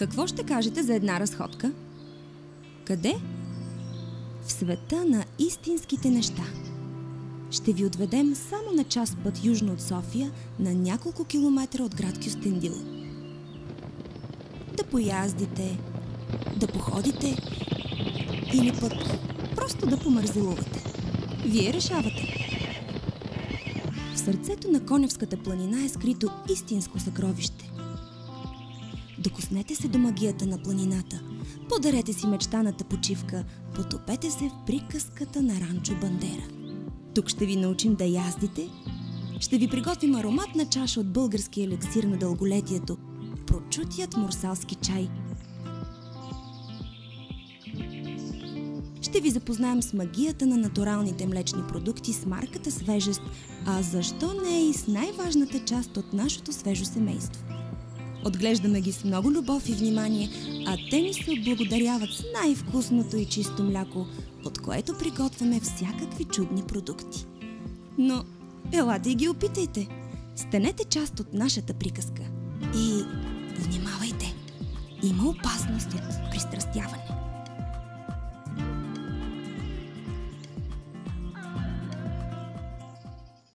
Какво ще кажете за една разходка? Къде? В света на истинските неща. Ще ви отведем само на час път южно от София, на няколко километра от град Кюстендил. Да пояздите, да походите или пък просто да помързелувате. Вие решавате. В сърцето на Конявската планина е скрито истинско съкровище. Докоснете се до магията на планината, подарете си мечтаната почивка, потопете се в приказката на Ранчо Бандера. Тук ще ви научим да яздите, ще ви приготвим ароматна чаша от български елексир на дълголетието, прочутият мурсалски чай. Ще ви запознаем с магията на натуралните млечни продукти, с марката свежест, а защо не и с най-важната част от нашето свежо семейство. Отглеждаме ги с много любов и внимание, а те ни се отблагодаряват с най-вкусното и чисто мляко, от което приготвяме всякакви чудни продукти. Но елате и ги опитайте! Станете част от нашата приказка. И внимавайте! Има опасност от пристрастяване.